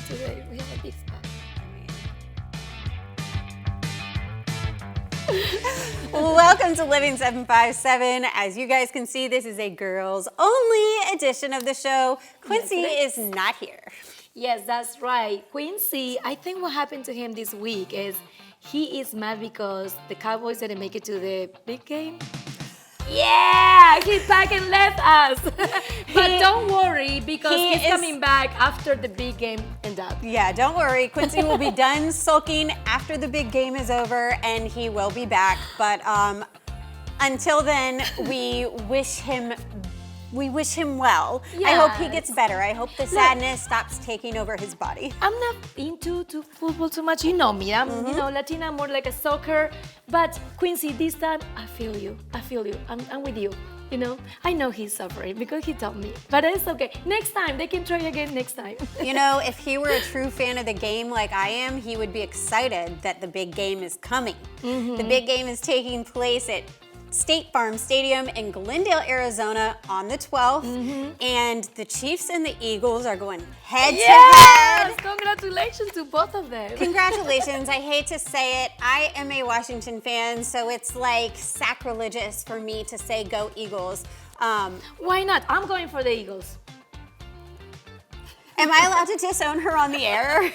today. We have a big spot. Welcome to Living 757. As you guys can see, this is a girls-only edition of the show. Quincy is not here. Yes, that's right. Quincy, I think what happened to him this week is he is mad because the Cowboys didn't make it to the big game. Yeah, he packed and left us. But don't worry because he's coming back after the big game ends up. Yeah, don't worry. Quincy will be done sulking after the big game is over and he will be back. But until then, we wish him well. Yes. I hope he gets better. I hope the sadness stops taking over his body. I'm not into football too much. You know me. I'm Latina, more like a soccer. But Quincy, this time I feel you. I'm with you. I know he's suffering because he told me. But it's okay. Next time they can try again. Next time. If he were a true fan of the game like I am, he would be excited that the big game is coming. The big game is taking place at State Farm Stadium in Glendale, Arizona on the 12th. And the Chiefs and the Eagles are going head to head. Congratulations to both of them. Congratulations. I hate to say it. I am a Washington fan, so it's like sacrilegious for me to say go Eagles. Why not? I'm going for the Eagles. Am I allowed to disown her on the air?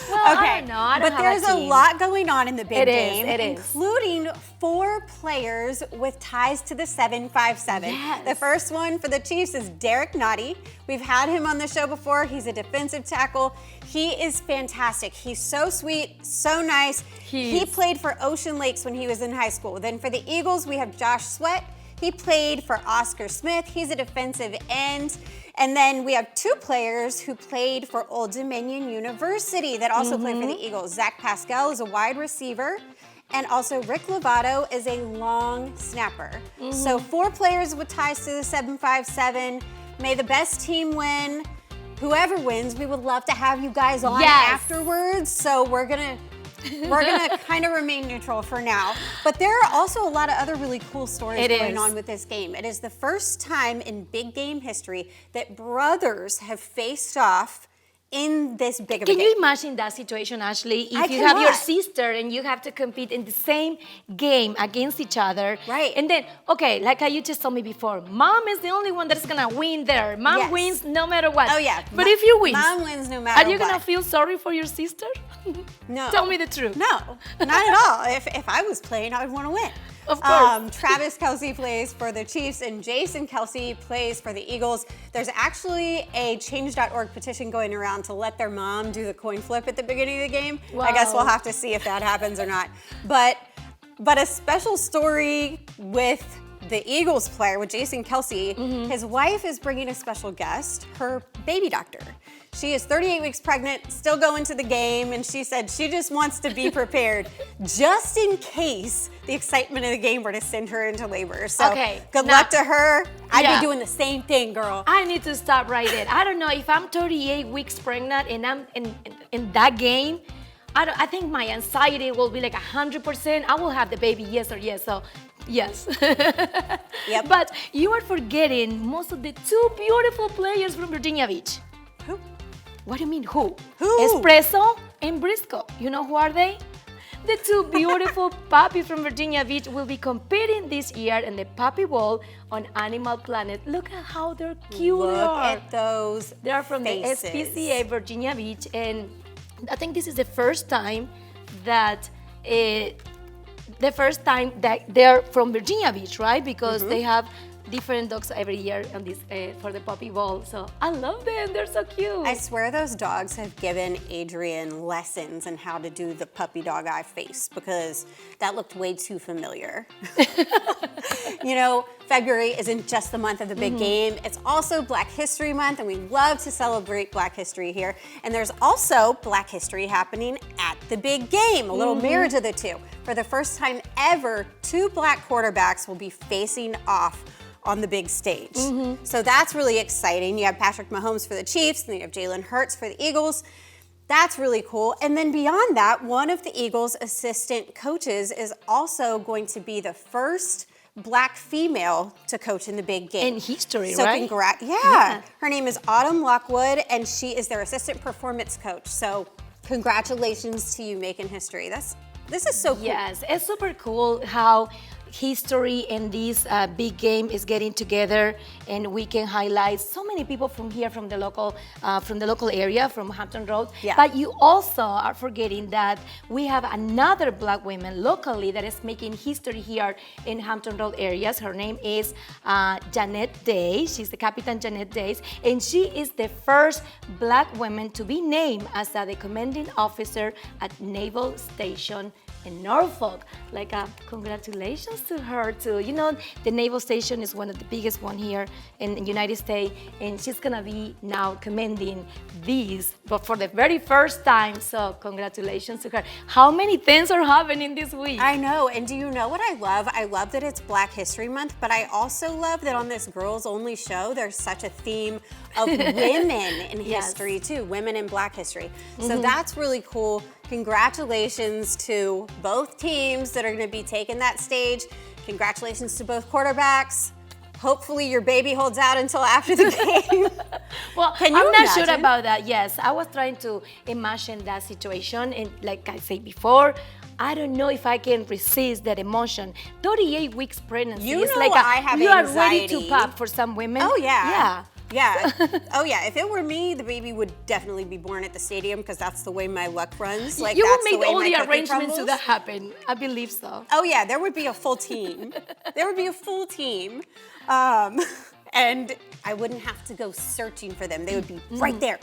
Well, okay. I don't know. I don't but there's a lot going on in the big game, is. including 4 players with ties to the 757. Yes. The first one for the Chiefs is Derek Nottie. We've had him on the show before. He's a defensive tackle. He is fantastic. He's so sweet, so nice. He played for Ocean Lakes when he was in high school. Then for the Eagles, we have Josh Sweat. He played for Oscar Smith. He's a defensive end. And then we have 2 players who played for Old Dominion University that also played for the Eagles. Zach Pascal is a wide receiver, and also Rick Lovato is a long snapper. So 4 players with ties to the 757. May the best team win. Whoever wins, we would love to have you guys on afterwards. So we're gonna kind of remain neutral for now. But there are also a lot of other really cool stories going on with this game. It is the first time in big game history that brothers have faced off in this big of a game. Can you imagine that situation, Ashley? If you have your sister and you have to compete in the same game against each other. Right. And then, okay, like you just told me before, mom is the only one that's going to win there. Mom wins no matter what. Oh, yeah. But if you win, Mom wins no matter what. Are you going to feel sorry for your sister? No. Tell me the truth. No, not at all. If I was playing, I would want to win. Of course. Travis Kelce plays for the Chiefs and Jason Kelce plays for the Eagles. There's actually a Change.org petition going around to let their mom do the coin flip at the beginning of the game. Wow. I guess we'll have to see if that happens or not. But a special story with the Eagles player, with Jason Kelce, his wife is bringing a special guest, her baby doctor. She is 38 weeks pregnant, still going to the game, and she said she just wants to be prepared just in case the excitement of the game were to send her into labor. So good luck to her. I'd be doing the same thing, girl. I need to stop right there. I don't know if I'm 38 weeks pregnant and I'm in that game. I think my anxiety will be like 100%. I will have the baby, yes or yes. So yes. Yep. But you are forgetting most of the 2 beautiful players from Virginia Beach. Who? What do you mean, who? Who? Espresso and Briscoe. You know who are they? The 2 beautiful puppies from Virginia Beach will be competing this year in the Puppy Bowl on Animal Planet. Look at how they're cute. Look at those They are from faces. the SPCA Virginia Beach, and I think this is the first time that they're from Virginia Beach, right? Because they have different dogs every year on this for the Puppy Bowl. So I love them. They're so cute. I swear those dogs have given Adrian lessons on how to do the puppy dog eye face because that looked way too familiar. February isn't just the month of the big game. It's also Black History Month, and we love to celebrate Black history here. And there's also Black history happening at the big game, a little marriage of the 2. For the first time ever, 2 Black quarterbacks will be facing off on the big stage. So that's really exciting. You have Patrick Mahomes for the Chiefs, and then you have Jalen Hurts for the Eagles. That's really cool. And then beyond that, one of the Eagles' assistant coaches is also going to be the first Black female to coach in the big game. In history, so right? Yeah. Her name is Autumn Lockwood, and she is their assistant performance coach. So congratulations to you making history. This is so cool. Yes, it's super cool how history and this big game is getting together, and we can highlight so many people from here, from the local area, from Hampton Road. Yeah. But you also are forgetting that we have another Black woman locally that is making history here in Hampton Road areas. Her name is Janet Day. She's the Captain Janet Day, and she is the first Black woman to be named as the commanding officer at Naval Station in Norfolk. Like, congratulations to her too. You know, the Naval Station is one of the biggest one here in the United States, and she's gonna be now commanding these, but for the very first time. So congratulations to her. How many things are happening this week? I know, and do you know what I love? I love that it's Black History Month, but I also love that on this girls only show, there's such a theme of women in history too, women in Black history. So that's really cool. Congratulations to both teams that are going to be taking that stage. Congratulations to both quarterbacks. Hopefully your baby holds out until after the game. Well, I'm not sure about that. Yes, I was trying to imagine that situation, and like I said before, I don't know if I can resist that emotion. 38 weeks pregnancy is like I have you anxiety. are ready to pop for some women. Oh yeah. Yeah. Yeah. Oh yeah. If it were me, the baby would definitely be born at the stadium because that's the way my luck runs. Like you that's will the make way all my the cookie arrangements crumbles. to that happen. I believe so. Oh yeah, there would be a full team. There would be a full team. And I wouldn't have to go searching for them. They would be right there.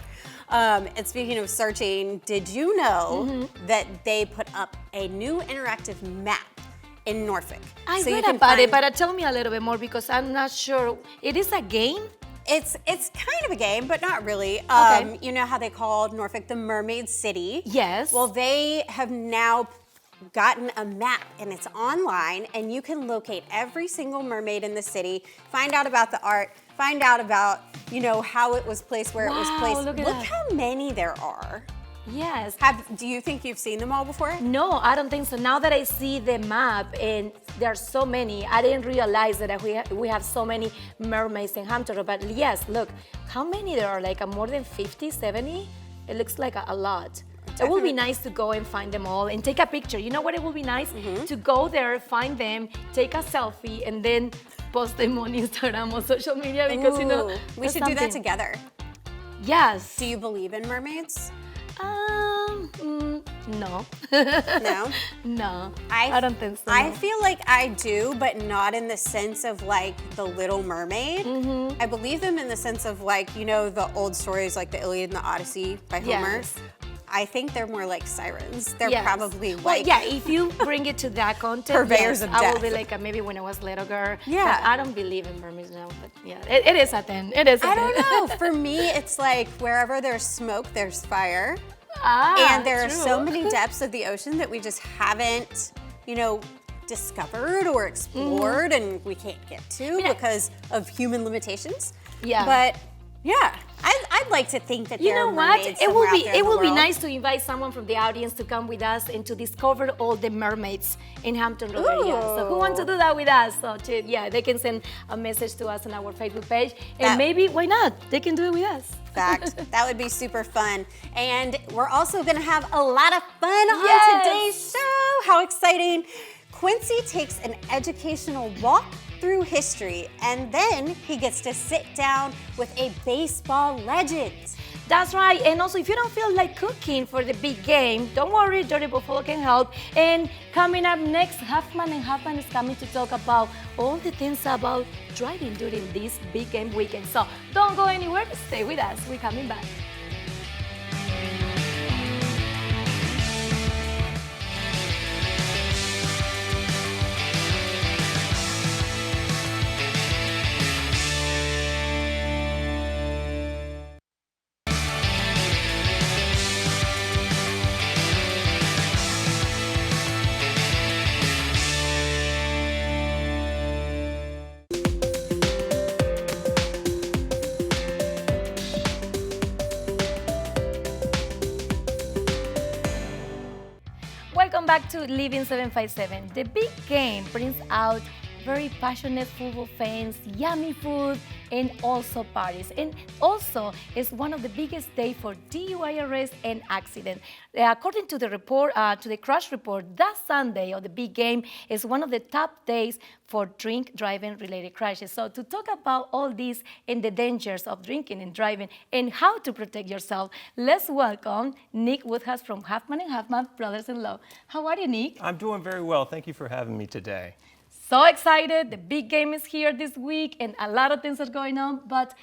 And speaking of searching, did you know that they put up a new interactive map in Norfolk? I read about it, but tell me a little bit more because I'm not sure. It is a game? It's kind of a game, but not really. Okay. You know how they called Norfolk the Mermaid City? Yes. Well, they have now gotten a map, and it's online, and you can locate every single mermaid in the city, find out about the art, find out about, you know, how it was placed, where it was placed. Look at that. how many there are. Yes. Do you think you've seen them all before? No, I don't think so. Now that I see the map, and there's so many, I didn't realize that we have so many mermaids in Hampton Road. But yes, look, how many there are? Like more than 50, 70? It looks like a lot. It would be nice to go and find them all and take a picture. You know what? It would be nice to go there, find them, take a selfie, and then post them on Instagram or social media because, you know, we should do that together. Yes. Do you believe in mermaids? No. No? No, I don't think so. I feel like I do, but not in the sense of like the Little Mermaid. I believe them in the sense of like, you know, the old stories like the Iliad and the Odyssey by Homer. Yes. I think they're more like sirens. They're Yes. probably Well, like yeah, if you bring it to that context, Purveyors yes, of I will death. be like maybe when I was little girl. Yeah. But I don't believe in mermaids now, but yeah, it is a thing. It is a I thing. don't know. For me, it's like wherever there's smoke, there's fire. And there are so true. many depths of the ocean that we just haven't, you know, discovered or explored, and we can't get to because of human limitations. Yeah. But yeah, I'd like to think that You there know are what? mermaids It somewhere will be out there in it the will be world. nice to invite someone from the audience to come with us and to discover all the mermaids in Hampton Road area. So who wants to do that with us? So yeah, they can send a message to us on our Facebook page, and maybe why not? They can do it with us. Fact. That would be super fun. And we're also going to have a lot of fun Yes. on today's show. How exciting. Quincy takes an educational walk through history, and then he gets to sit down with a baseball legend. That's right. And also, if you don't feel like cooking for the big game, don't worry, Dirty Buffalo can help. And coming up next, Huffman and Huffman is coming to talk about all the things about driving during this big game weekend. So don't go anywhere. Stay with us. We're coming back. Welcome back to Living 757. The big game brings out very passionate football fans, yummy food, and also parties. And also, it's one of the biggest days for DUI arrests and accidents. According to the report, to the crash report, that Sunday of the big game is one of the top days for drink driving related crashes. So to talk about all these and the dangers of drinking and driving and how to protect yourself, let's welcome Nick Woodhouse from Huffman & Huffman Brothers-in-Law. How are you, Nick? I'm doing very well. Thank you for having me today. So excited. The big game is here this week and a lot of things are going on. But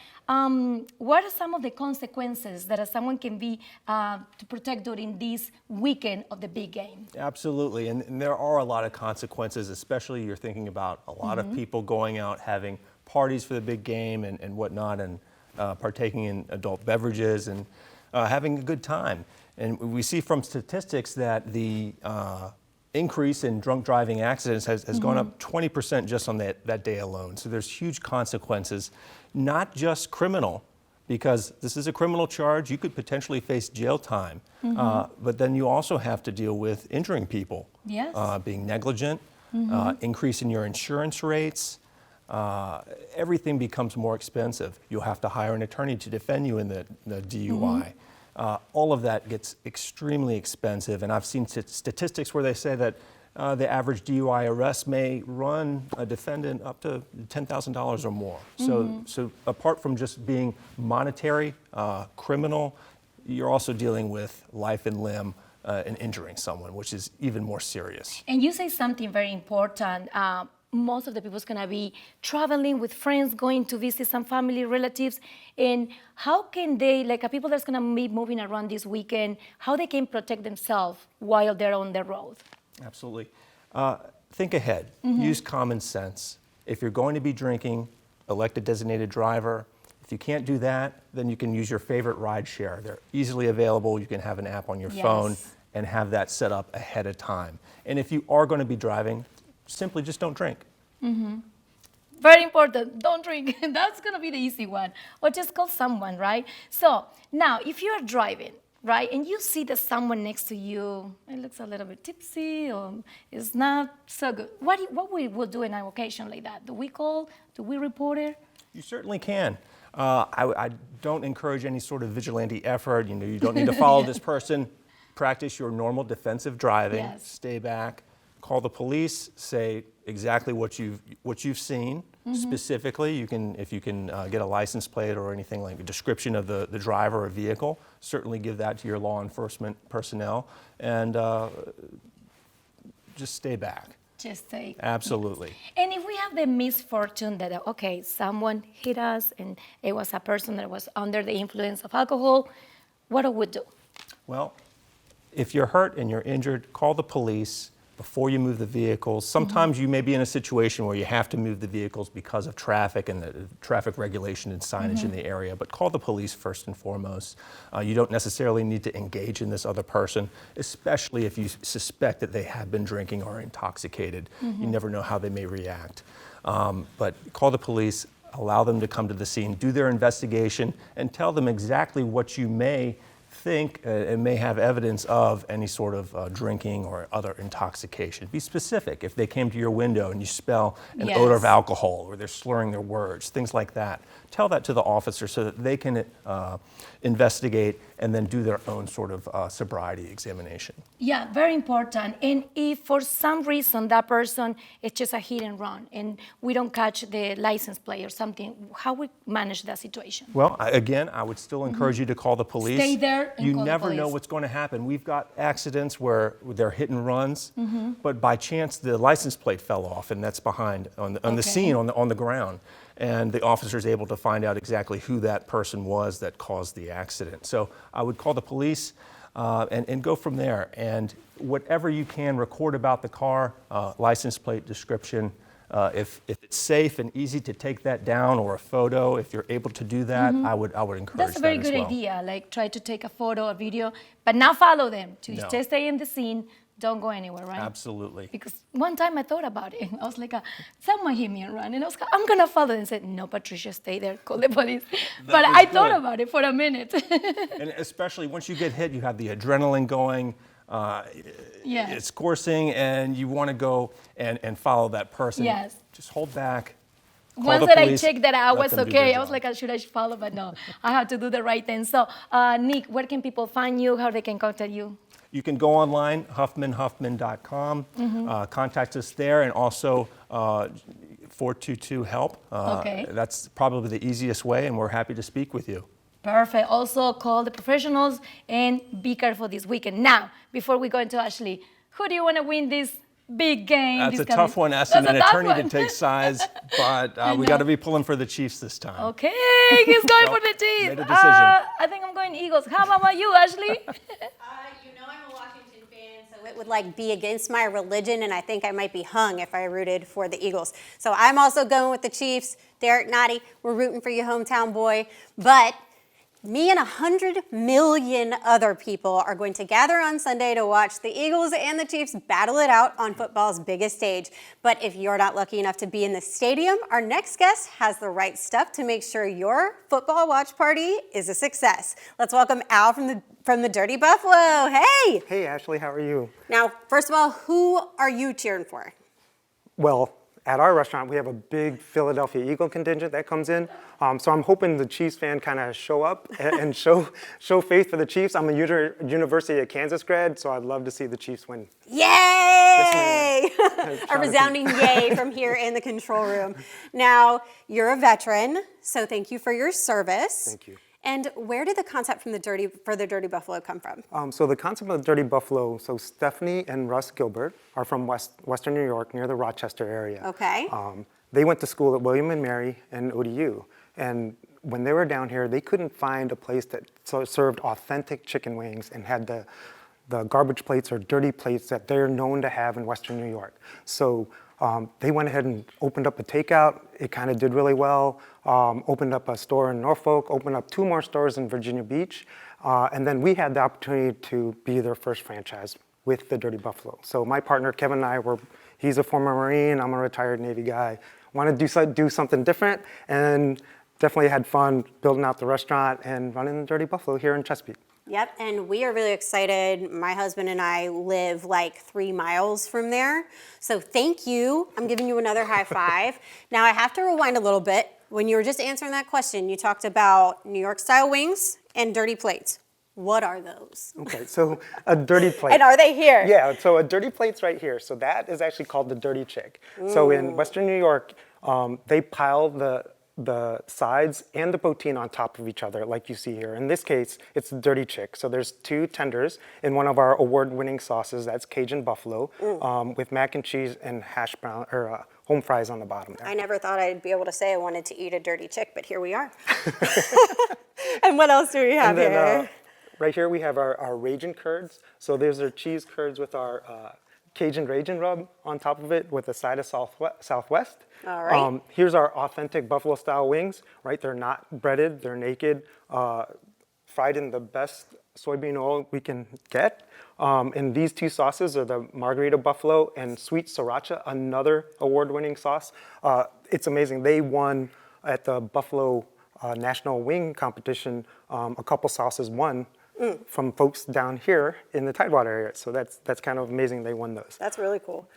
what are some of the consequences that someone can be to protect during this weekend of the big game? Absolutely. And there are a lot of consequences, especially you're thinking about a lot of people going out having parties for the big game and whatnot and partaking in adult beverages and having a good time. And we see from statistics that the increase in drunk driving accidents has gone up 20% just on that day alone. So there's huge consequences, not just criminal, because this is a criminal charge. You could potentially face jail time, but then you also have to deal with injuring people, Yes. being negligent, increase in your insurance rates. Everything becomes more expensive. You'll have to hire an attorney to defend you in the DUI. All of that gets extremely expensive, and I've seen statistics where they say that the average DUI arrest may run a defendant up to $10,000 or more. So apart from just being monetary, criminal, you're also dealing with life and limb and injuring someone, which is even more serious. And you say something very important. Most of the people's gonna be traveling with friends, going to visit some family relatives, and how can they, like people that's gonna be moving around this weekend, how they can protect themselves while they're on the road? Absolutely. Think ahead. Use common sense. If you're going to be drinking, elect a designated driver. If you can't do that, then you can use your favorite ride share. They're easily available. You can have an app on your phone and have that set up ahead of time. And if you are going to be driving, simply just don't drink. Very important, don't drink. That's gonna be the easy one. Or just call someone, right? So now, if you're driving, right, and you see that someone next to you, it looks a little bit tipsy or is not so good, what we will do in an occasion like that? Do we call? Do we report it? You certainly can. I don't encourage any sort of vigilante effort. You don't need to follow this person. Practice your normal defensive driving. Yes. Stay back. Call the police. Say exactly what you've seen. Specifically, if you can get a license plate or anything like a description of the driver or vehicle, certainly give that to your law enforcement personnel, and just stay back. Just say. Absolutely. And if we have the misfortune that, okay, someone hit us and it was a person that was under the influence of alcohol, what do we do? Well, if you're hurt and you're injured, call the police before you move the vehicles. Sometimes you may be in a situation where you have to move the vehicles because of traffic and the traffic regulation and signage in the area, but call the police first and foremost. You don't necessarily need to engage in this other person, especially if you suspect that they have been drinking or intoxicated. You never know how they may react. But call the police, allow them to come to the scene, do their investigation, and tell them exactly what you may think and may have evidence of any sort of drinking or other intoxication. Be specific. If they came to your window and you smell an odor of alcohol or they're slurring their words, things like that, tell that to the officer so that they can investigate and then do their own sort of sobriety examination. Yeah, very important. And if for some reason that person is just a hit and run and we don't catch the license plate or something, how we manage that situation? Well, again, I would still encourage you to call the police. Stay there and you call the never know police. what's going to happen. We've got accidents where they're hit and runs, but by chance the license plate fell off, and that's behind on the scene on the ground. And the officer is able to find out exactly who that person was that caused the accident. So I would call the police and go from there. And whatever you can record about the car, license plate description, if it's safe and easy to take that down, or a photo, if you're able to do that, I would encourage that as well. That's a very good idea. Like try to take a photo, a video, but not follow them. To just stay in the scene. Don't go anywhere, right? Absolutely. Because one time I thought about it. I was like, someone hit me and run. And I was like, I'm going to follow them. And said, no, Patricia, stay there. Call the police. But I thought about it for a minute. And especially once you get hit, you have the adrenaline going. is coursing and you want to go and follow that person, Yes. just hold back. Once that I checked that I was okay, I was like, should I follow? But no, I have to do the right thing. So, Nick, where can people find you? How they can contact you? You can go online, huffmanhuffman.com, contact us there, and also 422-HELP. Okay. That's probably the easiest way, and we're happy to speak with you. Perfect. Also, call the professionals and be careful this weekend. Now, before we go into Ashley, who do you want to win this big game? That's this a tough one, asking an attorney to take sides, but we got to be pulling for the Chiefs this time. Okay, he's going for the Chiefs. Made a decision. I think I'm going Eagles. How about you, Ashley? You know I'm a Washington fan, so it would like be against my religion, and I think I might be hung if I rooted for the Eagles. So I'm also going with the Chiefs. Derek Nottie, we're rooting for your hometown boy, but me and 100 million other people are going to gather on Sunday to watch the Eagles and the Chiefs battle it out on football's biggest stage. But if you're not lucky enough to be in the stadium, our next guest has the right stuff to make sure your football watch party is a success. Let's welcome Al from the Dirty Buffalo. Hey! Hey, Ashley, how are you? Now, first of all, who are you cheering for? Well, at our restaurant, we have a big Philadelphia Eagle contingent that comes in. So I'm hoping the Chiefs fan kind of show up and show faith for the Chiefs. I'm a University of Kansas grad, so I'd love to see the Chiefs win. Yay! A resounding yay from here in the control room. Now, you're a veteran, so thank you for your service. Thank you. And where did the concept for the Dirty Buffalo come from? So the concept of the Dirty Buffalo, so Stephanie and Russ Gilbert are from Western New York, near the Rochester area. Okay. They went to school at William & Mary and ODU. And when they were down here, they couldn't find a place that served authentic chicken wings and had the garbage plates or dirty plates that they're known to have in Western New York. So they went ahead and opened up a takeout. It kind of did really well. Opened up a store in Norfolk, opened up 2 more stores in Virginia Beach. And then we had the opportunity to be their first franchise with the Dirty Buffalo. So my partner, Kevin, and I he's a former Marine, I'm a retired Navy guy. Wanted to do something different, and definitely had fun building out the restaurant and running the Dirty Buffalo here in Chesapeake. Yep, and we are really excited. My husband and I live like 3 miles from there. So thank you. I'm giving you another high five. Now I have to rewind a little bit. When you were just answering that question, you talked about New York style wings and dirty plates. What are those? Okay, so a dirty plate. And are they here? Yeah, so a dirty plate's right here. So that is actually called the Dirty Chick. So in Western New York, they pile the sides and the protein on top of each other, like you see here. In this case, it's the Dirty Chick. So there's 2 tenders in one of our award-winning sauces. That's Cajun Buffalo, with mac and cheese and hash brown or home fries on the bottom there. I never thought I'd be able to say I wanted to eat a dirty chick, but here we are. And what else do we have here? Right here we have our Ragin' curds. So there's our cheese curds with our Cajun Ragin' rub on top of it with a side of Southwest. All right. Here's our authentic buffalo style wings, right? They're not breaded, they're naked, fried in the best soybean oil we can get. And these 2 sauces are the Margarita Buffalo and Sweet Sriracha, another award-winning sauce. It's amazing. They won at the Buffalo National Wing Competition. A couple sauces won from folks down here in the Tidewater area. So that's kind of amazing they won those. That's really cool.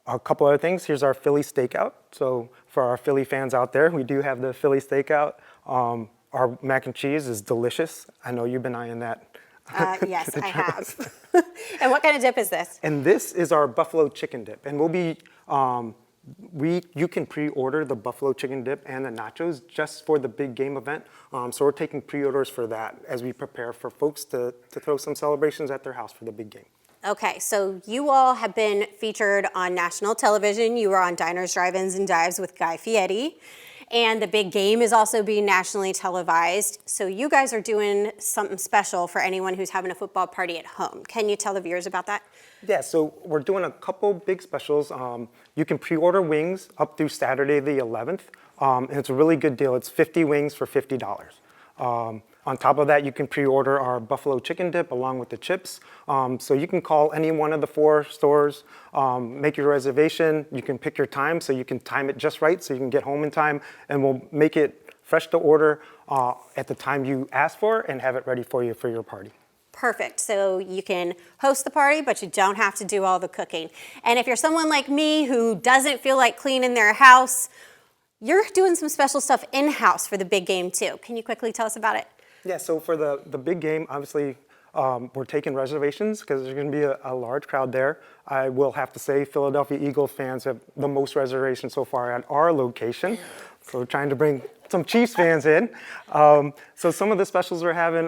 A couple other things. Here's our Philly Steakout. So for our Philly fans out there, we do have the Philly Steakout. Our mac and cheese is delicious. I know you've been eyeing that. Yes, I have. And what kind of dip is this? And this is our buffalo chicken dip. And we'll be, you can pre-order the buffalo chicken dip and the nachos just for the big game event. So we're taking pre-orders for that as we prepare for folks to throw some celebrations at their house for the big game. Okay, so you all have been featured on national television. You were on Diners, Drive-Ins, and Dives with Guy Fieri. And the big game is also being nationally televised. So you guys are doing something special for anyone who's having a football party at home. Can you tell the viewers about that? Yeah, so we're doing a couple big specials. You can pre-order wings up through Saturday the 11th. And it's a really good deal. It's 50 wings for $50. On top of that, you can pre-order our buffalo chicken dip along with the chips. So you can call any one of the 4 stores, make your reservation. You can pick your time so you can time it just right so you can get home in time. And we'll make it fresh to order at the time you ask for and have it ready for you for your party. perfect. So you can host the party, but you don't have to do all the cooking. And if you're someone like me who doesn't feel like cleaning their house, you're doing some special stuff in-house for the big game too. Can you quickly tell us about it? Yeah, so for the big game, obviously, we're taking reservations because there's going to be a large crowd there. I will have to say Philadelphia Eagles fans have the most reservations so far at our location. So we're trying to bring some Chiefs fans in. So some of the specials we're having,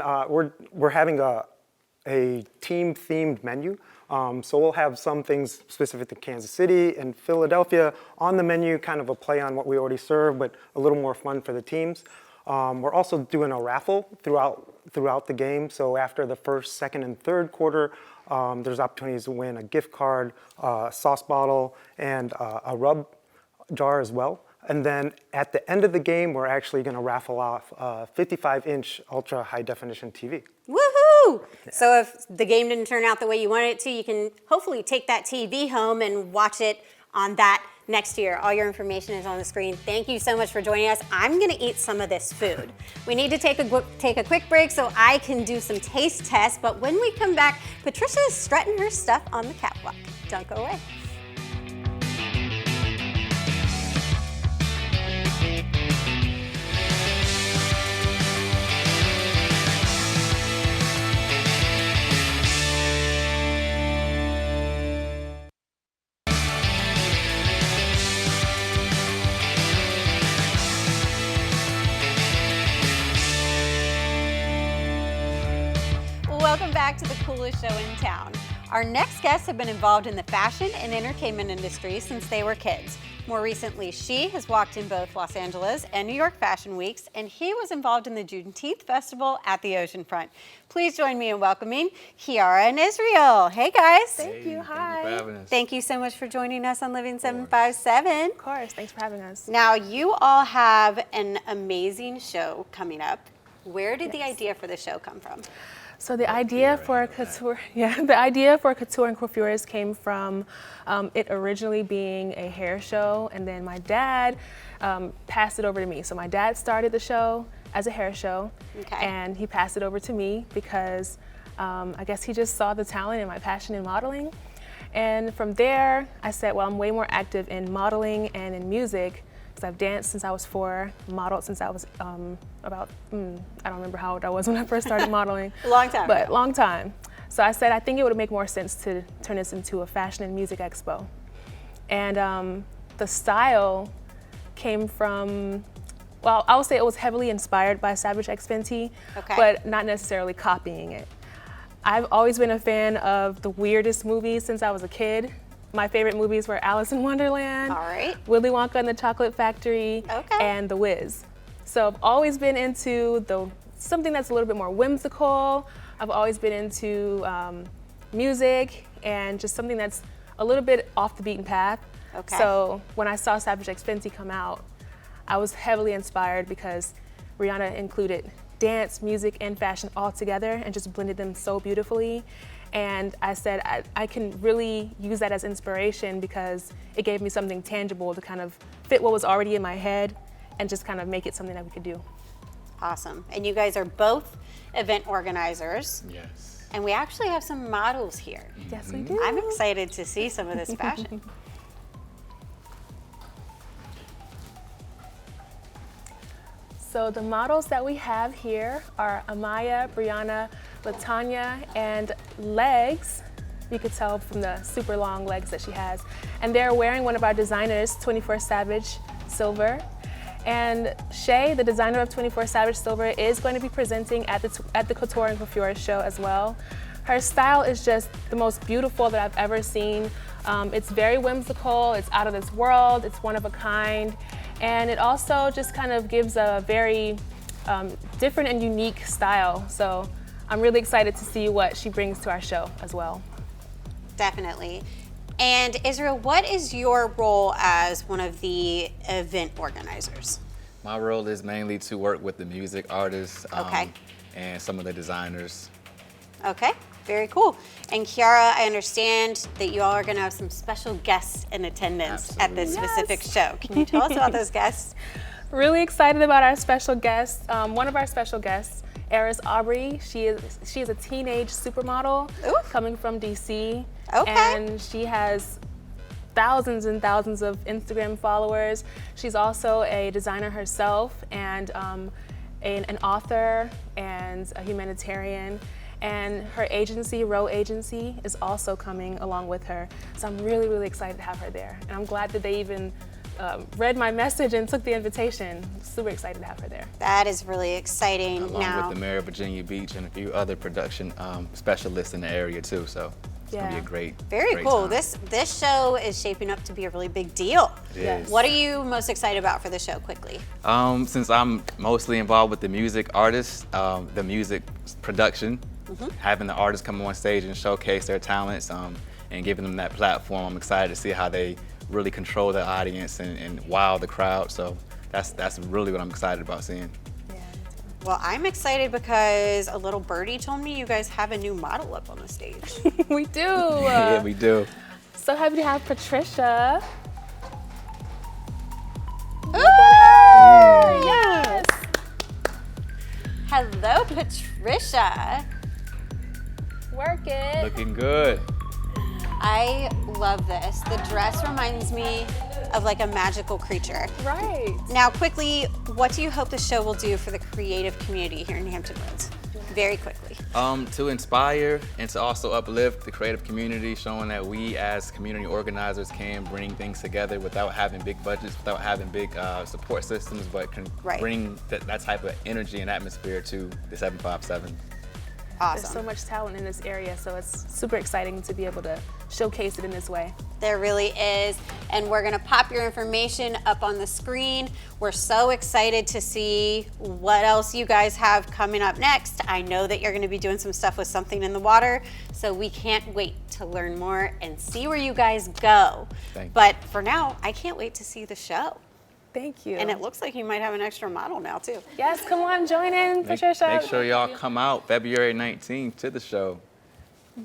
we're having a team-themed menu. So we'll have some things specific to Kansas City and Philadelphia on the menu, kind of a play on what we already serve, but a little more fun for the teams. We're also doing a raffle throughout the game. So after the first, second, and third quarter, there's opportunities to win a gift card, a sauce bottle, and a rub jar as well. And then at the end of the game, we're actually going to raffle off a 55-inch ultra high definition TV. Woohoo! So if the game didn't turn out the way you wanted it to, you can hopefully take that TV home and watch it on that next year. All your information is on the screen. Thank you so much for joining us. I'm gonna eat some of this food. We need to take a quick break so I can do some taste tests, but when we come back, Patricia is strutting her stuff on the catwalk. Don't go away. Welcome back to the coolest show in town. Our next guests have been involved in the fashion and entertainment industry since they were kids. More recently, she has walked in both Los Angeles and New York Fashion Weeks, and he was involved in the Juneteenth Festival at the oceanfront. Please join me in welcoming Kiara and Israel. Hey guys. Thank you. Hi. Thank you for having us. Thank you so much for joining us on Living 757. Of course. Thanks for having us. Now, you all have an amazing show coming up. Where did the idea for the show come from? So the idea for couture, the idea for Couture and Coiffures came from it originally being a hair show, and then my dad passed it over to me. So my dad started the show as a hair show, and he passed it over to me because I guess he just saw the talent and my passion in modeling. And from there, I said, well, I'm way more active in modeling and in music. I've danced since I was 4, modeled since I was about, I don't remember how old I was when I first started modeling. Long time. But long time. So I said, I think it would make more sense to turn this into a fashion and music expo. And the style came from, well, I would say it was heavily inspired by Savage X Fenty, but not necessarily copying it. I've always been a fan of the weirdest movies since I was a kid. My favorite movies were Alice in Wonderland, Willy Wonka and the Chocolate Factory, and The Wiz. So I've always been into something that's a little bit more whimsical. I've always been into music and just something that's a little bit off the beaten path. So when I saw Savage X Fenty come out, I was heavily inspired because Rihanna included dance, music, and fashion all together and just blended them so beautifully. And I said, I can really use that as inspiration because it gave me something tangible to kind of fit what was already in my head and just kind of make it something that we could do. Awesome. And you guys are both event organizers. Yes. And we actually have some models here. Yes, we do. I'm excited to see some of this fashion. So the models that we have here are Amaya, Brianna, Latanya, and Legs. You could tell from the super long legs that she has. And they're wearing one of our designers, 24 Savage Silver. And Shay, the designer of 24 Savage Silver, is going to be presenting at the Couture and Coiffures show as well. Her style is just the most beautiful that I've ever seen. It's very whimsical, it's out of this world, it's one of a kind. And it also just kind of gives a very different and unique style. So I'm really excited to see what she brings to our show as well. Definitely. And Israel, what is your role as one of the event organizers? My role is mainly to work with the music artists and some of the designers. Okay, very cool. And Kiara, I understand that you all are going to have some special guests in attendance at this specific show. Can you tell us about those guests? Really excited about our special guests. One of our special guests Eris Aubrey. She is a teenage supermodel coming from DC. Okay. And she has thousands and thousands of Instagram followers. She's also a designer herself and an author and a humanitarian. And her agency, Row Agency, is also coming along with her. So I'm really, really excited to have her there. And I'm glad that they even read my message and took the invitation. Super excited to have her there. That is really exciting. Along with the Mayor of Virginia Beach and a few other production specialists in the area too. So it's gonna be a great, very great cool. time. This show is shaping up to be a really big deal. It is. What are you most excited about for the show, quickly? Since I'm mostly involved with the music artists, the music production, having the artists come on stage and showcase their talents and giving them that platform, I'm excited to see how they really control the audience and wow the crowd. So that's really what I'm excited about seeing. Well, I'm excited because a little birdie told me you guys have a new model up on the stage. We do. Yeah, we do. So happy to have Patricia. Ooh, yes. Hello, Patricia. Work it. Looking good. I love this. The dress reminds me of like a magical creature. Right. Now, quickly, what do you hope the show will do for the creative community here in Hampton Roads? Very quickly. To inspire and to also uplift the creative community, showing that we as community organizers can bring things together without having big budgets, without having big support systems, but can bring that type of energy and atmosphere to the 757. Awesome. There's so much talent in this area, so it's super exciting to be able to showcase it in this way. There really is, and we're gonna pop your information up on the screen. We're so excited to see what else you guys have coming up next. I know that you're gonna be doing some stuff with Something in the Water, so we can't wait to learn more and see where you guys go. Thank you. But for now, I can't wait to see the show. Thank you. And it looks like you might have an extra model now too. Yes, come on, join in, Patricia. Make sure y'all come out February 19th to the show.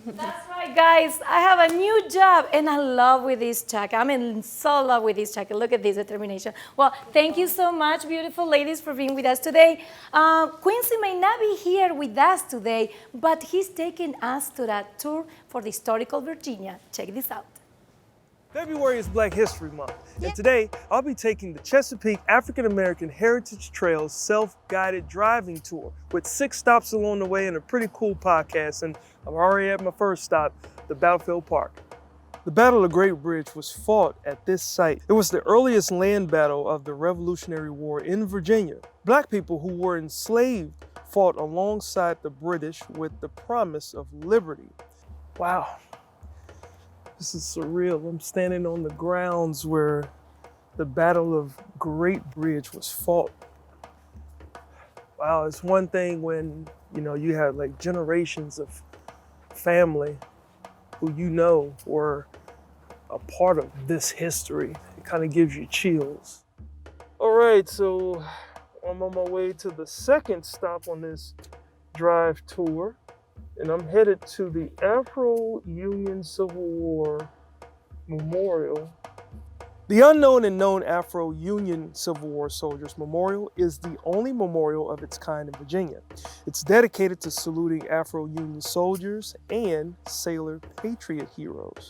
That's right, guys. I have a new job, and I love with this jacket. I'm in so love with this jacket. Look at this determination. Well, thank you so much, beautiful ladies, for being with us today. Quincy may not be here with us today, but he's taking us to that tour for the historical Virginia. Check this out. February is Black History Month, and today I'll be taking the Chesapeake African American Heritage Trails self-guided driving tour with 6 stops along the way and a pretty cool podcast, and I'm already at my first stop, the Battlefield Park. The Battle of Great Bridge was fought at this site. It was the earliest land battle of the Revolutionary War in Virginia. Black people who were enslaved fought alongside the British with the promise of liberty. Wow. This is surreal. I'm standing on the grounds where the Battle of Great Bridge was fought. Wow, it's one thing when, you had like generations of family who were a part of this history. It kind of gives you chills. All right, so I'm on my way to the second stop on this drive tour. And I'm headed to the Afro-Union Civil War Memorial. The unknown and known Afro-Union Civil War Soldiers Memorial is the only memorial of its kind in Virginia. It's dedicated to saluting Afro-Union soldiers and sailor patriot heroes.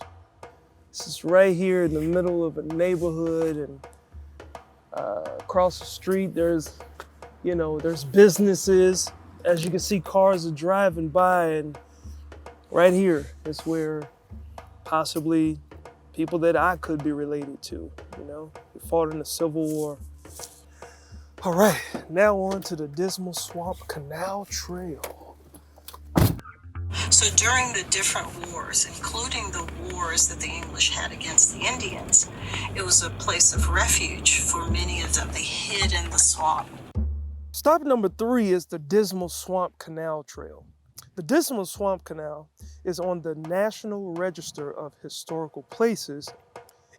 This is right here in the middle of a neighborhood, and across the street there's businesses. As you can see, cars are driving by, and right here is where possibly people that I could be related to, who fought in the Civil War. All right, now on to the Dismal Swamp Canal Trail. So during the different wars, including the wars that the English had against the Indians, it was a place of refuge for many of them. They hid in the swamp. Stop number 3 is the Dismal Swamp Canal Trail. The Dismal Swamp Canal is on the National Register of Historical Places.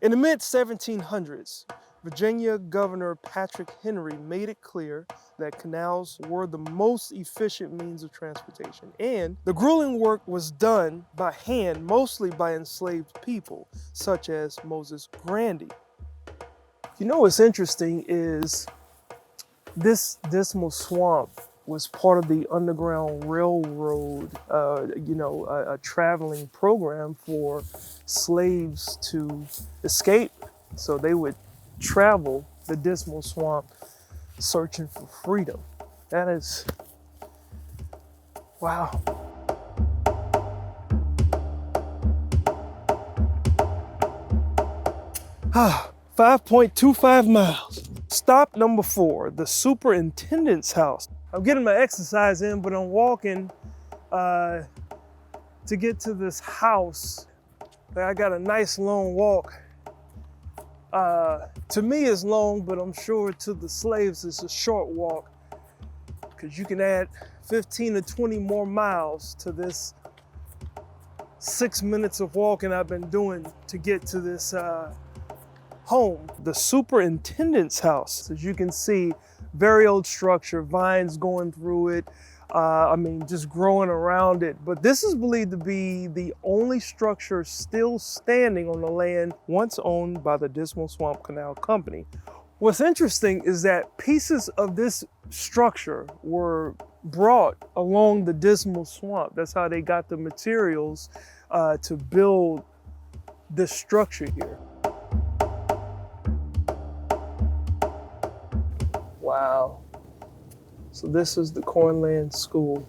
In the mid-1700s, Virginia Governor Patrick Henry made it clear that canals were the most efficient means of transportation, and the grueling work was done by hand, mostly by enslaved people, such as Moses Grandy. What's interesting is this Dismal Swamp was part of the Underground Railroad, a traveling program for slaves to escape. So they would travel the Dismal Swamp searching for freedom. That is, wow. Ah, 5.25 miles. Stop number 4, the superintendent's house. I'm getting my exercise in, but I'm walking to get to this house. I got a nice long walk. To me it's long, but I'm sure to the slaves it's a short walk, because you can add 15 to 20 more miles to this 6 minutes of walking I've been doing to get to this home, the superintendent's house. As you can see, very old structure, vines going through it, just growing around it. But this is believed to be the only structure still standing on the land once owned by the Dismal Swamp Canal Company. What's interesting is that pieces of this structure were brought along the Dismal Swamp. That's how they got the materials to build this structure here. Wow. So this is the Cornland School.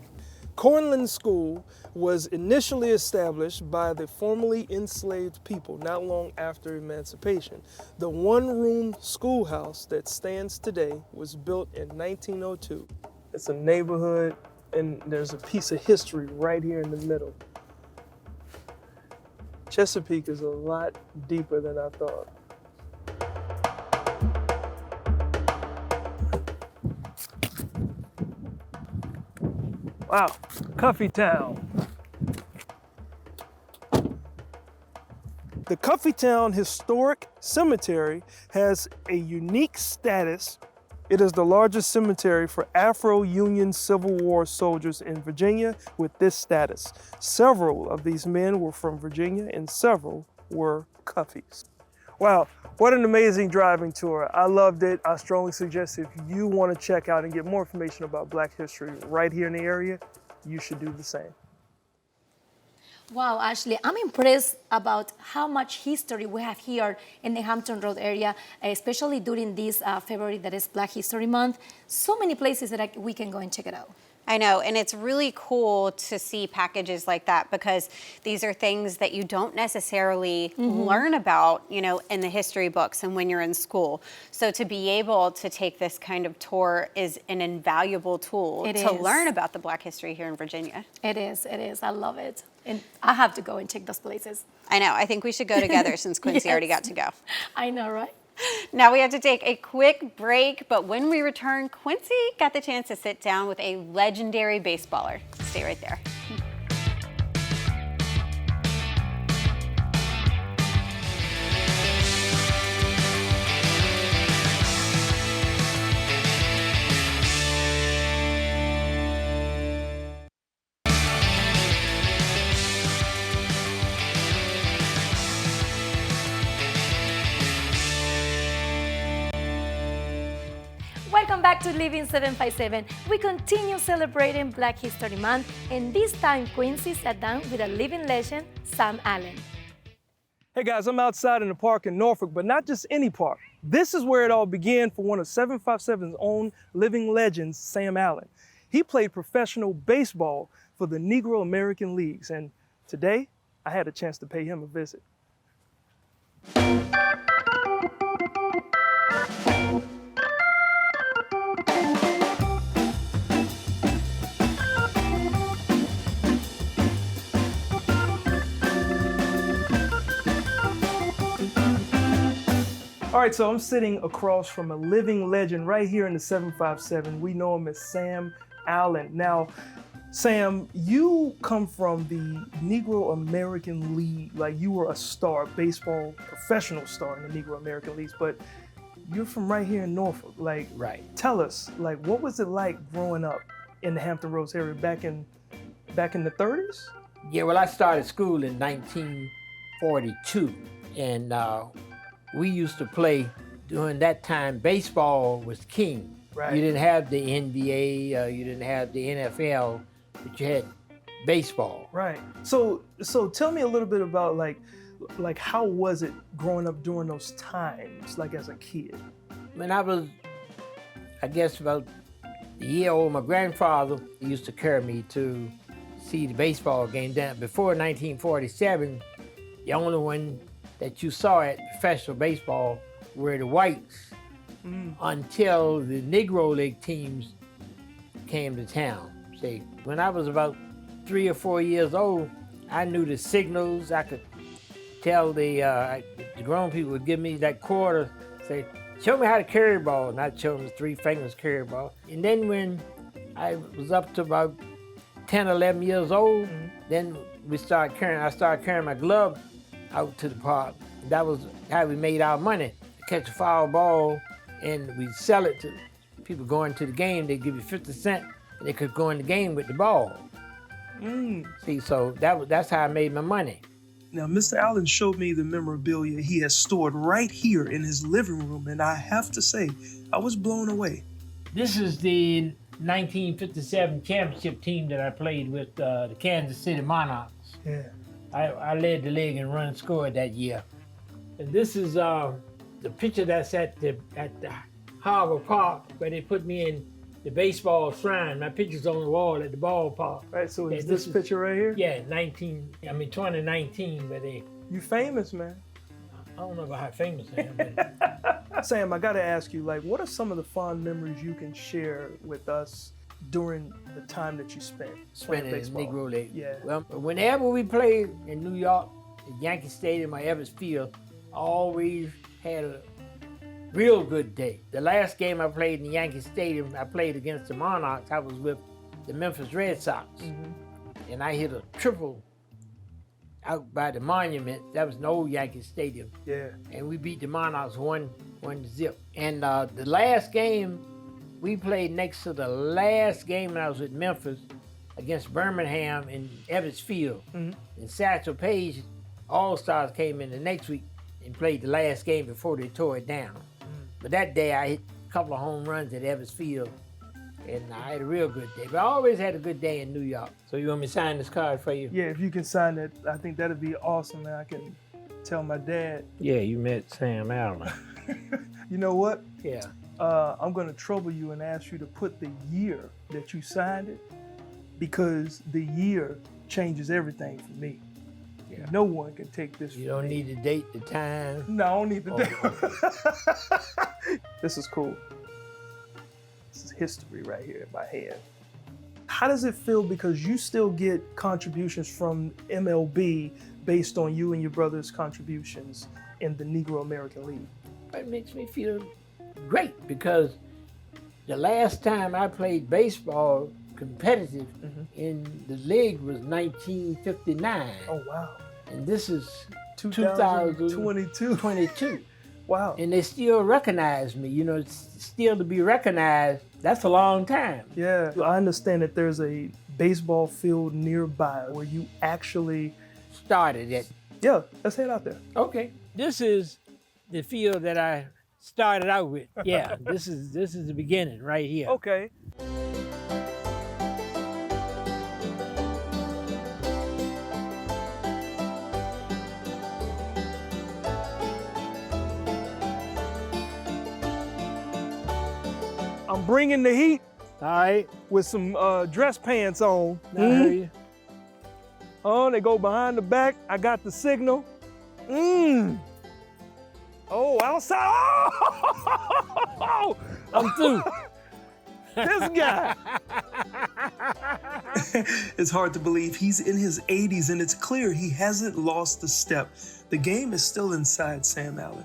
Cornland School was initially established by the formerly enslaved people not long after emancipation. The one-room schoolhouse that stands today was built in 1902. It's a neighborhood, and there's a piece of history right here in the middle. Chesapeake is a lot deeper than I thought. Wow, Cuffytown. The Cuffytown Historic Cemetery has a unique status. It is the largest cemetery for Afro-Union Civil War soldiers in Virginia with this status. Several of these men were from Virginia and several were Cuffys. Wow, what an amazing driving tour. I loved it. I strongly suggest if you want to check out and get more information about Black history right here in the area, you should do the same. Wow, Ashley, I'm impressed about how much history we have here in the Hampton Road area, especially during this February that is Black History Month. So many places that we can go and check it out. I know, and it's really cool to see packages like that because these are things that you don't necessarily learn about, in the history books and when you're in school. So to be able to take this kind of tour is an invaluable tool to learn about the Black history here in Virginia. It is. I love it. And I have to go and check those places. I know, I think we should go together since Quincy already got to go. I know, right? Now we have to take a quick break, but when we return, Quincy got the chance to sit down with a legendary baseballer. Stay right there. Welcome back to Living 757. We continue celebrating Black History Month, and this time Quincy sat down with a living legend, Sam Allen. Hey guys, I'm outside in the park in Norfolk, but not just any park. This is where it all began for one of 757's own living legends, Sam Allen. He played professional baseball for the Negro American Leagues, and today I had a chance to pay him a visit. All right, so I'm sitting across from a living legend right here in the 757. We know him as Sam Allen. Now, Sam, you come from the Negro American League. Like, you were a star, baseball professional star in the Negro American Leagues, but you're from right here in Norfolk. Like, right. Tell us, like, what was it like growing up in the Hampton Roads area back in the 30s? Yeah, well, I started school in 1942, and we used to play during that time. Baseball was king. You didn't have the NBA, you didn't have the NFL, but you had baseball. Right. So tell me a little bit about like how was it growing up during those times, like as a kid? When I was, I guess about a year old, my grandfather used to carry me to see the baseball game down. Before 1947, the only one that you saw at professional baseball were the whites until the Negro League teams came to town. See, when I was about 3 or 4 years old, I knew the signals. I could tell the grown people would give me that quarter, say, show me how to carry a ball, and I'd show them the 3 fingers carry a ball. And then when I was up to about 10, 11 years old, then I started carrying my glove out to the park. That was how we made our money. Catch a foul ball, and we'd sell it to people going to the game. They'd give you 50 cents, and they could go in the game with the ball. See, so that's how I made my money. Now, Mr. Allen showed me the memorabilia he has stored right here in his living room, and I have to say, I was blown away. This is the 1957 championship team that I played with, the Kansas City Monarchs. Yeah. I led the league in run scored that year. And this is the picture that's at the Harbor Park, where they put me in the baseball shrine. My picture's on the wall at the ballpark. Right, so is this picture right here? Yeah, 2019, where they... You famous, man. I don't know about how famous I am, but... Sam, I gotta ask you, like, what are some of the fond memories you can share with us during the time that you spent playing in baseball? Negro League. Yeah. Well, whenever we played in New York, at Yankee Stadium or Ebbets Field, I always had a real good day. The last game I played in Yankee Stadium, I played against the Monarchs. I was with the Memphis Red Sox. And I hit a triple out by the Monument. That was an old Yankee Stadium. Yeah. And we beat the Monarchs 1-0. And the last game, we played next to the last game when I was with Memphis against Birmingham in Ebbets Field. And Satchel Paige, All-Stars, came in the next week and played the last game before they tore it down. But that day I hit a couple of home runs at Ebbets Field, and I had a real good day. But I always had a good day in New York. So you want me to sign this card for you? Yeah, if you can sign it, I think that'd be awesome, and I can tell my dad. Yeah, you met Sam Allen. You know what? Yeah. I'm gonna trouble you and ask you to put the year that you signed it, because the year changes everything for me. Yeah. No one can take this. You don't need the date, the time. No, I don't need the date. This is cool. This is history right here in my hand. How does it feel, because you still get contributions from MLB based on you and your brother's contributions in the Negro American League? It makes me feel great, because the last time I played baseball competitive in the league was 1959. Oh, wow. And this is 2022. Wow. And they still recognize me. You know, it's still to be recognized, that's a long time. Yeah, I understand that there's a baseball field nearby where you actually started it. Yeah, let's head out there. Okay. This is the field that I started out with. Yeah, this is the beginning right here. Okay. I'm bringing the heat. All right. With some dress pants on. I hear you. Oh, they go behind the back. I got the signal. Oh, outside. Oh! I'm through. This guy. It's hard to believe he's in his 80s, and it's clear he hasn't lost a step. The game is still inside Sam Allen.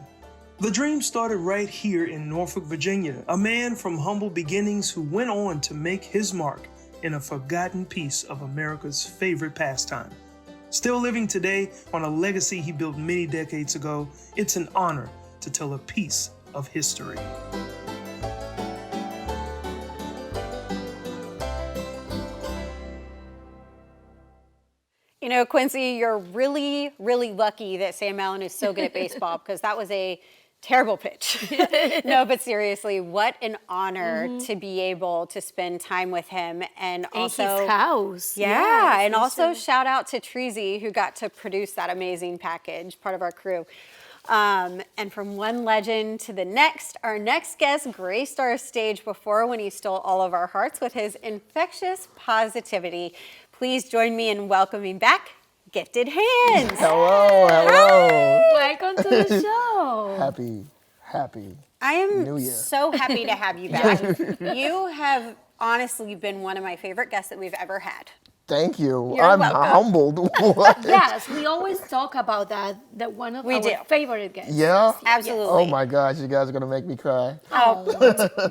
The dream started right here in Norfolk, Virginia, a man from humble beginnings who went on to make his mark in a forgotten piece of America's favorite pastime. Still living today on a legacy he built many decades ago, it's an honor to tell a piece of history. You know, Quincy, you're really, really lucky that Sam Allen is so good at baseball, because that was a Terrible pitch. No, but seriously, what an honor to be able to spend time with him and also his house. Yeah, Yes, and also listen. shout out to Treasy who got to produce that amazing package, part of our crew. And from one legend to the next, our next guest graced our stage before when he stole all of our hearts with his infectious positivity. Please join me in welcoming back Gifted Hands. Hello, hello. Welcome to the show. Happy. I am New Year. so happy to have you back. You have honestly been one of my favorite guests that we've ever had. Thank you. You're I'm welcome. humbled. What? Yes, we always talk about that one of We our do. favorite guests. Yeah? Absolutely. Oh my gosh, you guys are gonna make me cry. Oh,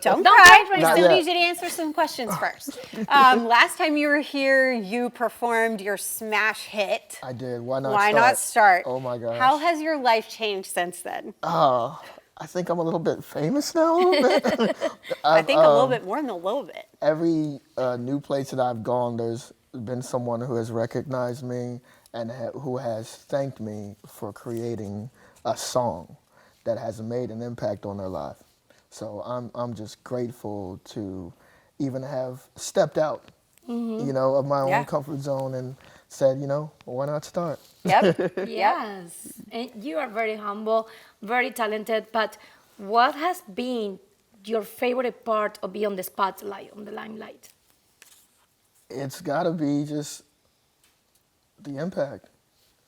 don't cry, cry. Tracy. We Not still yet. need you to answer some questions first. Last time you were here, you performed your smash hit. I did. Why not Why start? not start? Oh my gosh. How has your life changed since then? I think I'm a little bit famous now, a little bit. I think a little bit more than a little bit. Every new place that I've gone, there's been someone who has recognized me and who has thanked me for creating a song that has made an impact on their life. So I'm just grateful to even have stepped out, you know, of my Yeah. own comfort zone and said, you know, why not start? Yep. Yes, and you are very humble, very talented, but what has been your favorite part of being on the spotlight, on the limelight? It's got to be just the impact.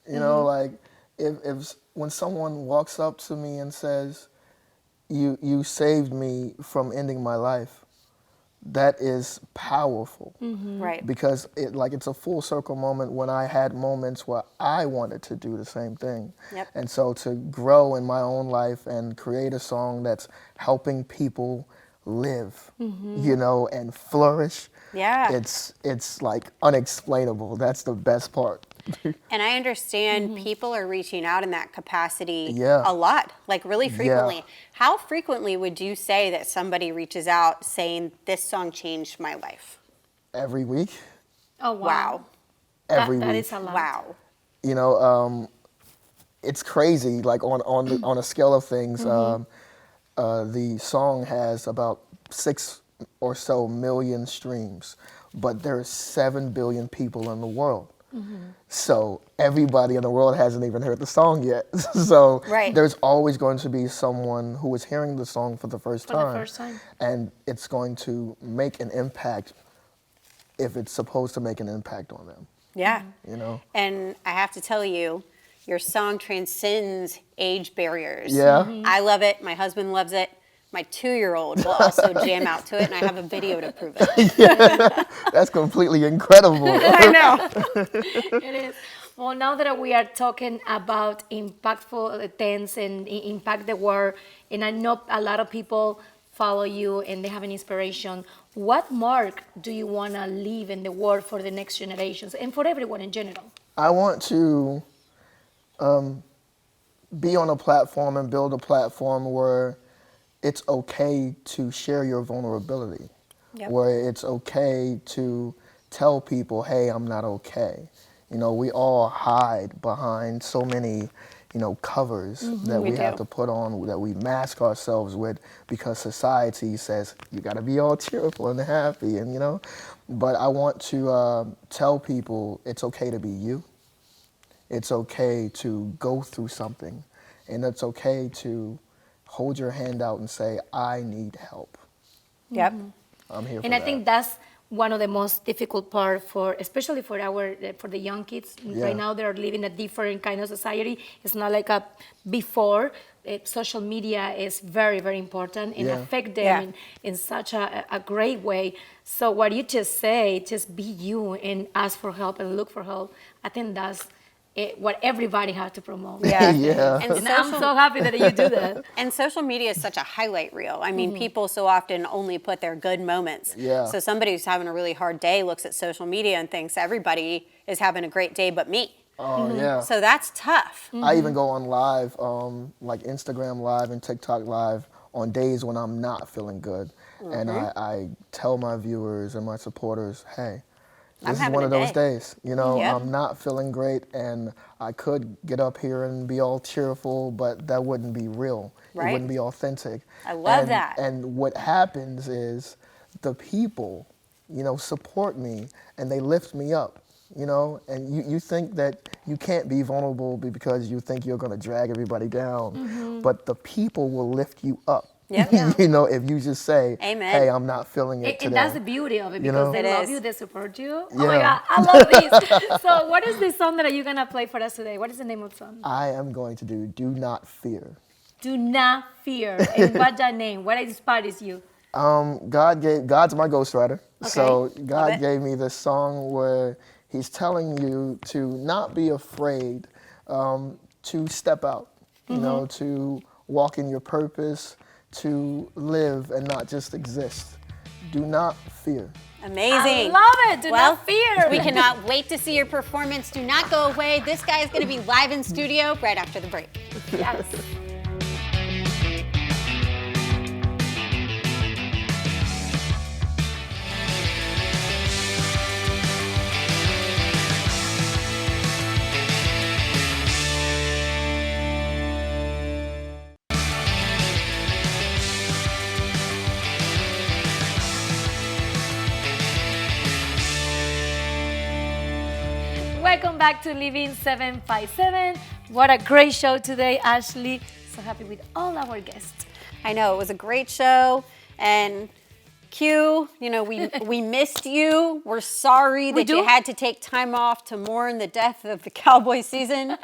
You know, like if when someone walks up to me and says, you saved me from ending my life, that is powerful. Right. Because it's a full circle moment when I had moments where I wanted to do the same thing. Yep. And so to grow in my own life and create a song that's helping people live, you know, and flourish. Yeah. It's like unexplainable. That's the best part. And I understand people are reaching out in that capacity Yeah. a lot, like really frequently. How frequently would you say that somebody reaches out saying, this song changed my life? Every week, Oh, wow. Wow. every That week. is a lot. Wow. You know, it's crazy. Like on a scale of things, the song has about 6 or so million streams, but there's 7 billion people in the world. So everybody in the world hasn't even heard the song yet. So Right. there's always going to be someone who is hearing the song for the first For the time. first time. And it's going to make an impact if it's supposed to make an impact on them, Yeah. you know? And I have to tell you, your song transcends age barriers. Yeah. I love it. My husband loves it. My 2-year-old will also jam out to it, and I have a video to prove it. That's completely incredible. I know. It is. Well, now that we are talking about impactful things and impact the world, and I know a lot of people follow you and they have an inspiration, what mark do you want to leave in the world for the next generations and for everyone in general? I want to be on a platform and build a platform where it's okay to share your vulnerability, Yep. where it's okay to tell people, hey, I'm not okay. You know, we all hide behind so many, you know, covers that We we have do. to put on, that we mask ourselves with because society says you got to be all cheerful and happy, and you know. But I want to tell people it's okay to be you. It's okay to go through something, and it's okay to hold your hand out and say, I need help. Yep. I'm here for And I that. think that's one of the most difficult part for, especially for the young kids. Yeah. Right now, they're living a different kind of society. It's not like a before. Social media is very, very important and Yeah. affect them Yeah. in such a great way. So what you just say, just be you and ask for help and look for help. I think that's what everybody has to promote. Yeah. Yeah. And I'm so happy that you do that. And social media is such a highlight reel. I mean, people so often only put their good moments. Yeah. So somebody who's having a really hard day looks at social media and thinks everybody is having a great day but me. Oh, yeah. So that's tough. I even go on live, like Instagram Live and TikTok Live on days when I'm not feeling good. And I tell my viewers and my supporters, hey, This is having one a of those day. days. You know, Yep. I'm not feeling great, and I could get up here and be all cheerful, but that wouldn't be real. Right. It wouldn't be authentic. I love And- that. And what happens is the people, you know, support me and they lift me up. You know, and you think that you can't be vulnerable because you think you're going to drag everybody down, but the people will lift you up. Yep. Yeah. You know, if you just say, Amen. "Hey, I'm not feeling it today." And that's the beauty of it, You because know? they It love is. you, they support you. Oh my Yeah. God, I love this. So what is this song that you're gonna play for us today? What is the name of the song? I am going to do Not Fear. Do Not Fear. And what's that name? What inspires you? God's my ghostwriter. So Love God it. gave me this song where He's telling you to not be afraid, to step out, you know, to walk in your purpose, to live and not just exist. Do not fear. Amazing. I love it. Do Well, not fear. We cannot wait to see your performance. Do not go away. This guy is going to be live in studio right after the break. Yes. Welcome back to Living 757. What a great show today, Ashley. So happy with all our guests. I know, it was a great show. And Q, you know, we missed you. We're sorry that you had to take time off to mourn the death of the Cowboy season.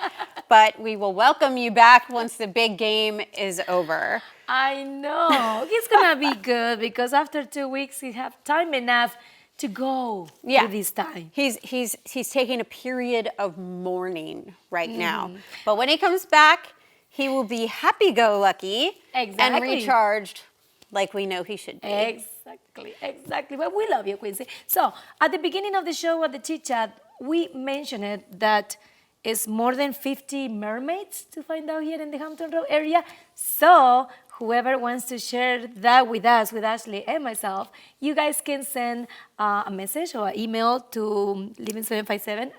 But we will welcome you back once the big game is over. I know. He's going to be good because after 2 weeks, he have time enough to go Yeah. with this time. He's taking a period of mourning right now. But when he comes back, he will be happy-go-lucky and Exactly. recharged like we know he should be. Exactly. But we love you, Quincy. So at the beginning of the show, at the chit chat, we mentioned it that it's more than 50 mermaids to find out here in the Hampton Road area. So whoever wants to share that with us, with Ashley and myself, you guys can send a message or an email to living757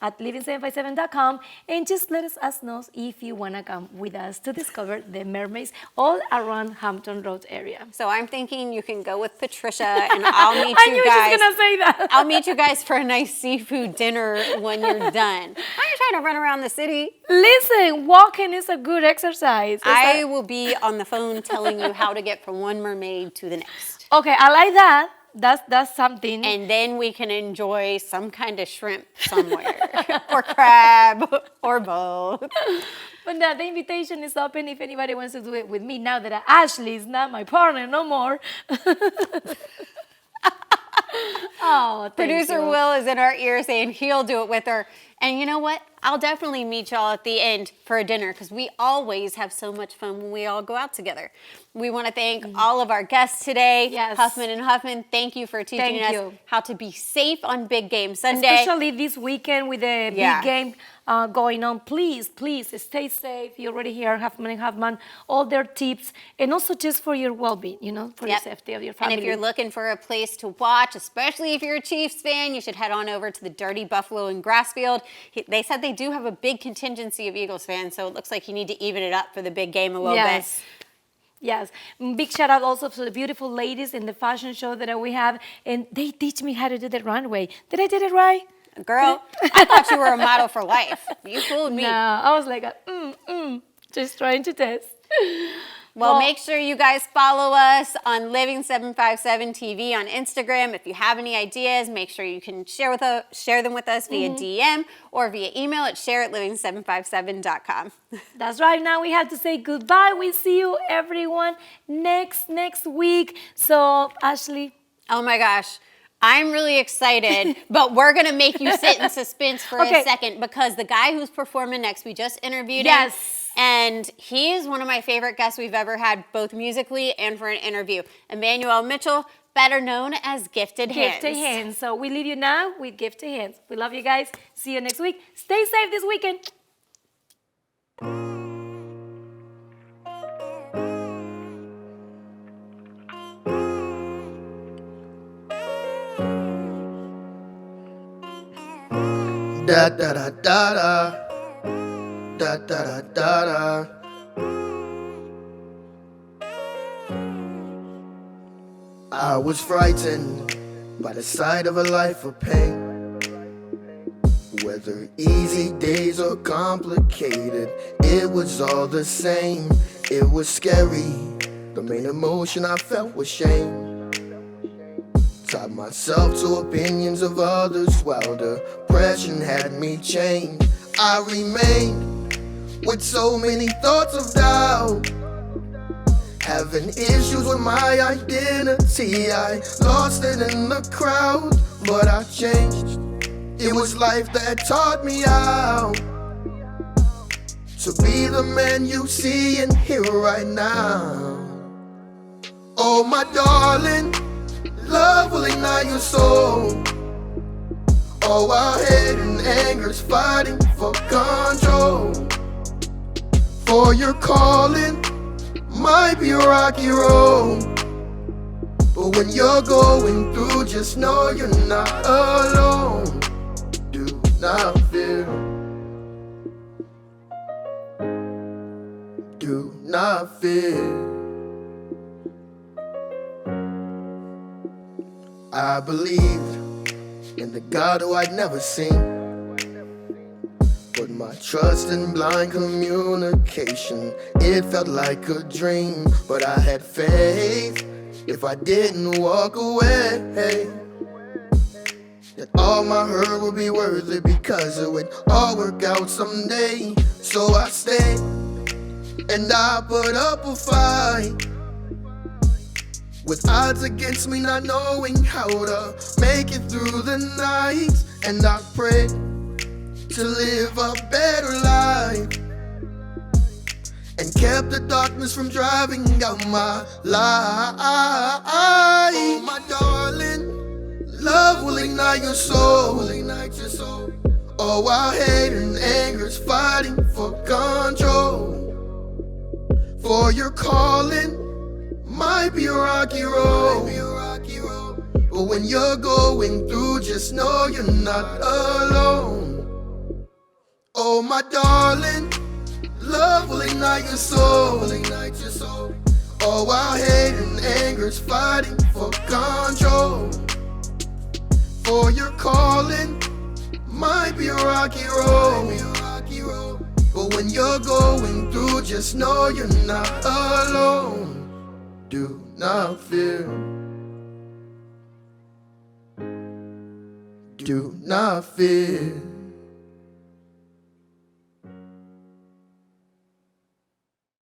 at living757.com and just let us know if you want to come with us to discover the mermaids all around Hampton Road area. So I'm thinking you can go with Patricia and I'll meet I you knew guys. she was going to say that. I'll meet you guys for a nice seafood dinner when you're done. Are you trying to run around the city? Listen, walking is a good exercise. I will be on the phone telling you how to get from one mermaid to the next. Okay, I like that. That's something. And then we can enjoy some kind of shrimp somewhere, or crab, or both. But no, the invitation is open if anybody wants to do it with me now that Ashley is not my partner no more. Oh, thank Producer you. Will is in our ear saying he'll do it with her. And you know what? I'll definitely meet y'all at the end for a dinner because we always have so much fun when we all go out together. We want to thank all of our guests today. Yes. Huffman and Huffman, thank you for teaching Thank us you. how to be safe on Big Game Sunday. Especially this weekend with the Yeah. big game going on. Please stay safe. You already hear Huffman and Huffman, all their tips, and also just for your well-being, for your Yep. safety of your And family. if you're looking for a place to watch, especially if you're a Chiefs fan, you should head on over to the Dirty Buffalo in Grassfield. They said they do have a big contingency of Eagles fans, so it looks like you need to even it up for the big game a little bit. Yes. Big shout out also to the beautiful ladies in the fashion show that we have. And they teach me how to do the runway. Did I do it right? Girl, I thought you were a model for life. You fooled me. No, I was like, just trying to test. Well, make sure you guys follow us on Living757 TV on Instagram. If you have any ideas, make sure you can share them with us via DM or via email at share@living757.com. That's right. Now we have to say goodbye. We see you, everyone, next week. So, Ashley. Oh my gosh. I'm really excited, but we're going to make you sit in suspense for a second because the guy who's performing next, we just interviewed him. And he is one of my favorite guests we've ever had, both musically and for an interview. Emmanuel Mitchell, better known as Gifted Hands. Gifted Hands. So we leave you now with Gifted Hands. We love you guys. See you next week. Stay safe this weekend. Da da da da da. Da da da da da. I was frightened by the sight of a life of pain. Whether easy days or complicated, it was all the same. It was scary. The main emotion I felt was shame. Tied myself to opinions of others while depression had me chained. I remained with so many thoughts of doubt, having issues with my identity. I lost it in the crowd, but I changed. It was life that taught me how to be the man you see and hear right now. Oh my darling, love will ignite your soul. Oh, our hate and anger's fighting for control. For your calling might be a rocky road, but when you're going through, just know you're not alone. Do not fear. Do not fear. I believed in the God who I'd never seen. Put my trust in blind communication. It felt like a dream, but I had faith if I didn't walk away, that all my hurt would be worth it because it would all work out someday. So I stayed and I put up a fight, with odds against me, not knowing how to make it through the night. And I prayed to live a better life, and kept the darkness from driving out my life. Oh my darling, love will ignite your soul. Oh, our hate and anger's fighting for control. For your calling might be a rocky road, but when you're going through, just know you're not alone. Oh my darling, love will ignite your soul. Oh, our hate and anger's fighting for control. For your calling might be a rocky road, but when you're going through, just know you're not alone. Do not fear. Do not fear.